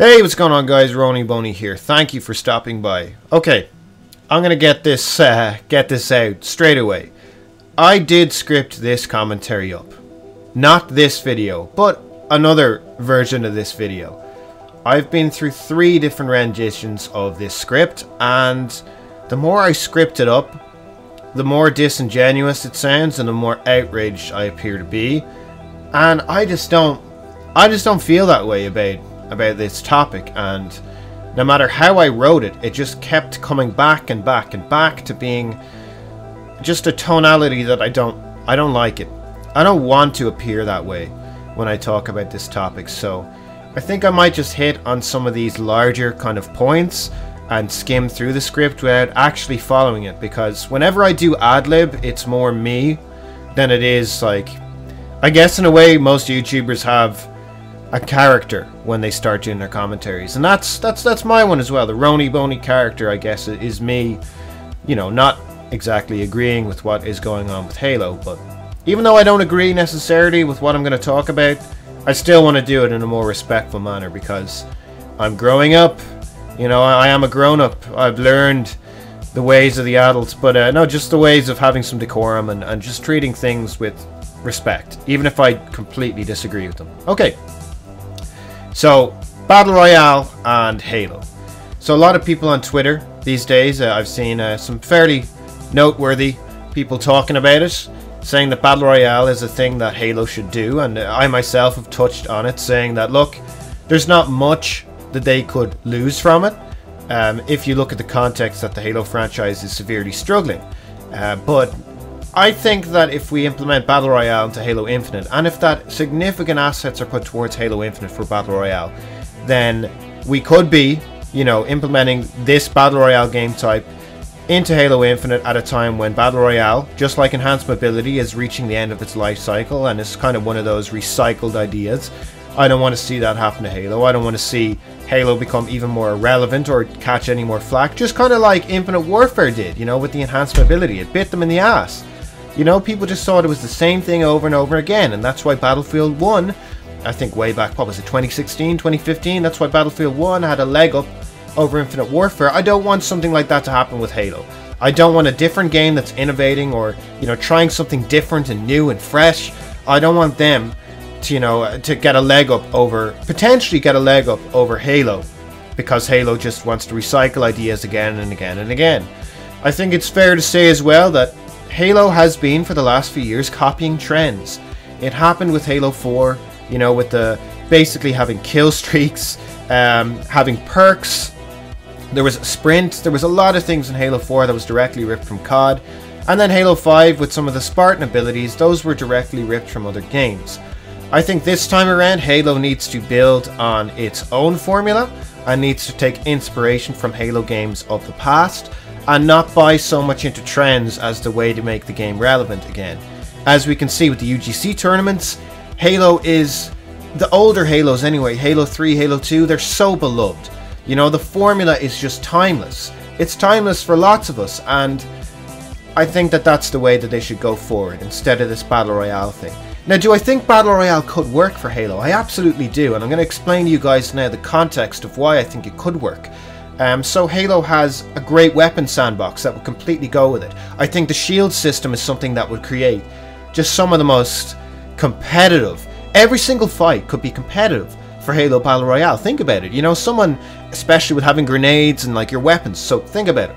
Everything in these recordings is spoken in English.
Hey, what's going on, guys? Rony Boney here. Thank you for stopping by. Okay, I'm gonna get this out straight away. I did script this commentary up, not this video, but another version of this video. I've been through 3 different renditions of this script, and the more I script it up, the more disingenuous it sounds, and the more outraged I appear to be. And I just don't feel that way about this topic, and no matter how I wrote it, it just kept coming back and back and back to being just a tonality that I don't like it. I don't want to appear that way when I talk about this topic, so I think I might just hit on some of these larger kind of points and skim through the script without actually following it, because whenever I do ad-lib, it's more me than it is, like, I guess in a way most YouTubers have a character when they start doing their commentaries, and that's my one as well. The Rony Boney character, I guess, is me, you know, not exactly agreeing with what is going on with Halo, but even though I don't agree necessarily with what I'm going to talk about, I still want to do it in a more respectful manner, because I'm growing up, you know, I am a grown-up. I've learned the ways of the adults, but no, just the ways of having some decorum and just treating things with respect, even if I completely disagree with them. Okay. So, Battle Royale and Halo. So a lot of people on Twitter these days, I've seen some fairly noteworthy people talking about it, saying that Battle Royale is a thing that Halo should do, and I myself have touched on it, saying that, look, there's not much that they could lose from it, if you look at the context that the Halo franchise is severely struggling. But I think that if we implement Battle Royale into Halo Infinite, and if that significant assets are put towards Halo Infinite for Battle Royale, then we could be, you know, implementing this Battle Royale game type into Halo Infinite at a time when Battle Royale, just like Enhanced Mobility, is reaching the end of its life cycle, and it's kind of one of those recycled ideas. I don't want to see that happen to Halo. I don't want to see Halo become even more irrelevant or catch any more flack, just kind of like Infinite Warfare did, you know, with the Enhanced Mobility. It bit them in the ass. You know, people just thought it was the same thing over and over again, and that's why Battlefield 1, I think way back, what was it, 2016, 2015, that's why Battlefield 1 had a leg up over Infinite Warfare. I don't want something like that to happen with Halo. I don't want a different game that's innovating or, you know, trying something different and new and fresh. I don't want them to, you know, to get a leg up over, potentially get a leg up over Halo, because Halo just wants to recycle ideas again and again and again. I think it's fair to say as well that Halo has been, for the last few years, copying trends. It happened with Halo 4, you know, with the basically having kill streaks, having perks. There was a sprint. There was a lot of things in Halo 4 that was directly ripped from COD. And then Halo 5 with some of the Spartan abilities, those were directly ripped from other games. I think this time around, Halo needs to build on its own formula and needs to take inspiration from Halo games of the past, and not buy so much into trends as the way to make the game relevant again. As we can see with the UGC tournaments, Halo is, the older Halos anyway, Halo 3, Halo 2, they're so beloved. You know, the formula is just timeless. It's timeless for lots of us, and I think that that's the way that they should go forward, instead of this Battle Royale thing. Now, do I think Battle Royale could work for Halo? I absolutely do, and I'm going to explain to you guys now the context of why I think it could work. So Halo has a great weapon sandbox that would completely go with it. I think the shield system is something that would create just some of the most competitive. Every single fight could be competitive for Halo Battle Royale. Think about it. You know, someone, especially with having grenades and like your weapons. So think about it.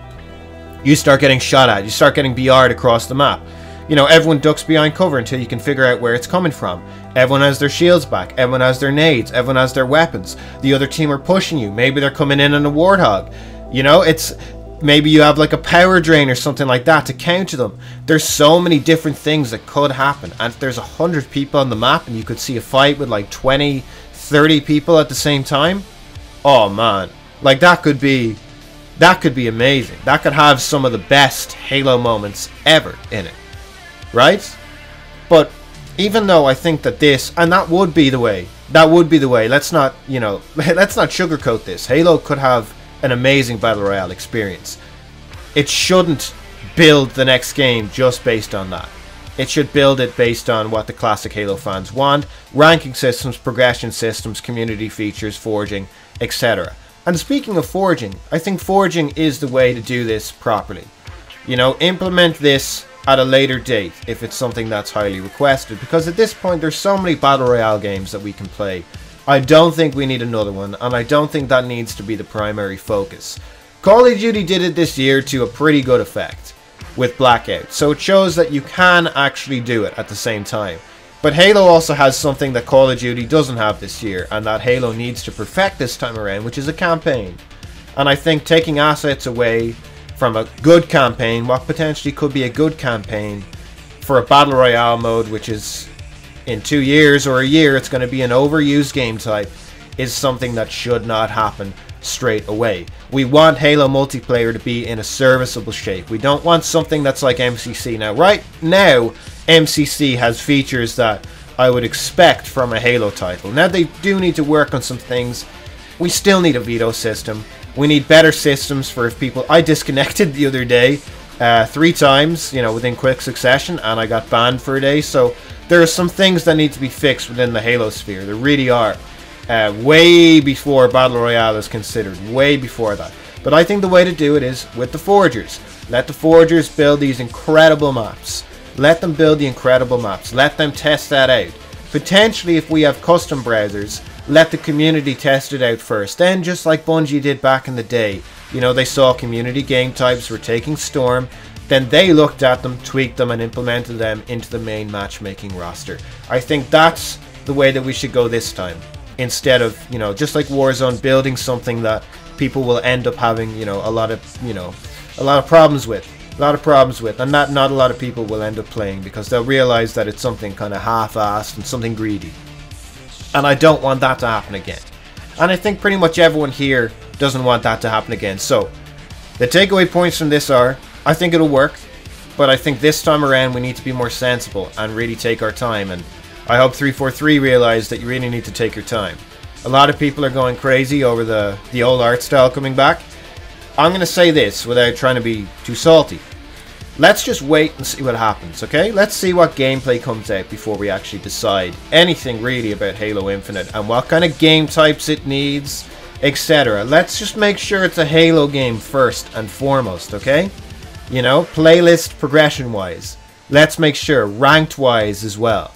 You start getting shot at. You start getting BR'd across the map. You know, everyone ducks behind cover until you can figure out where it's coming from. Everyone has their shields back. Everyone has their nades. Everyone has their weapons. The other team are pushing you. Maybe they're coming in on a warthog. You know, it's, maybe you have like a power drain or something like that to counter them. There's so many different things that could happen. And if there's 100 people on the map and you could see a fight with like 20, 30 people at the same time, oh man, like that could be amazing. That could have some of the best Halo moments ever in it. Right? But even though I think that this, and that would be the way, let's not, you know, let's not sugarcoat this. Halo could have an amazing Battle Royale experience. It shouldn't build the next game just based on that. It should build it based on what the classic Halo fans want. Ranking systems, progression systems, community features, forging, etc. And speaking of forging, I think forging is the way to do this properly. You know, implement this at a later date if it's something that's highly requested, because at this point there's so many Battle Royale games that we can play. I don't think we need another one, and I don't think that needs to be the primary focus. Call of Duty did it this year to a pretty good effect with Blackout, so it shows that you can actually do it at the same time. But Halo also has something that Call of Duty doesn't have this year, and that Halo needs to perfect this time around, which is a campaign. And I think taking assets away from a good campaign, what potentially could be a good campaign, for a Battle Royale mode, which is in 2 years or a year, it's going to be an overused game type, is something that should not happen straight away. We want Halo multiplayer to be in a serviceable shape. We don't want something that's like MCC. Now, right now, MCC has features that I would expect from a Halo title. Now, they do need to work on some things. We still need a veto system. We need better systems for if people... I disconnected the other day 3 times, you know, within quick succession, and I got banned for a day. So there are some things that need to be fixed within the Halo sphere. There really are. Way before Battle Royale is considered. Way before that. But I think the way to do it is with the Forgers. Let the Forgers build these incredible maps. Let them build the incredible maps. Let them test that out. Potentially, if we have custom browsers, let the community test it out first. Then, just like Bungie did back in the day, you know, they saw community game types were taking storm. Then they looked at them, tweaked them, and implemented them into the main matchmaking roster. I think that's the way that we should go this time. Instead of, you know, just like Warzone, building something that people will end up having, you know, a lot of problems with. And that not a lot of people will end up playing, because they'll realize that it's something kind of half-assed and something greedy. And I don't want that to happen again. And I think pretty much everyone here doesn't want that to happen again. So, the takeaway points from this are, I think it'll work, but I think this time around we need to be more sensible and really take our time. And I hope 343 realized that you really need to take your time. A lot of people are going crazy over the old art style coming back. I'm going to say this without trying to be too salty. Let's just wait and see what happens, okay? Let's see what gameplay comes out before we actually decide anything really about Halo Infinite and what kind of game types it needs, etc. Let's just make sure it's a Halo game first and foremost, okay? You know, playlist progression-wise. Let's make sure ranked-wise as well.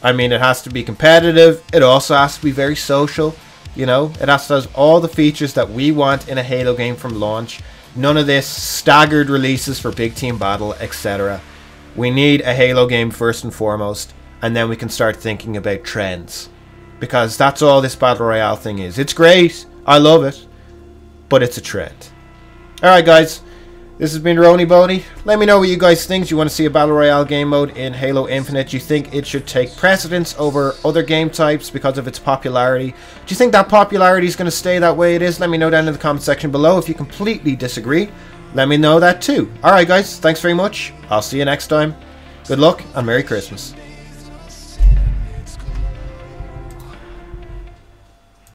I mean, it has to be competitive. It also has to be very social. You know, it has to have all the features that we want in a Halo game from launch. None of this staggered releases for big team battle, etc. We need a Halo game first and foremost, and then we can start thinking about trends. Because that's all this Battle Royale thing is. It's great, I love it, but it's a trend. Alright guys, this has been Rony Boney. Let me know what you guys think. Do you want to see a Battle Royale game mode in Halo Infinite? Do you think it should take precedence over other game types because of its popularity? Do you think that popularity is going to stay that way it is? Let me know down in the comment section below. If you completely disagree, let me know that too. Alright guys, thanks very much. I'll see you next time. Good luck and Merry Christmas.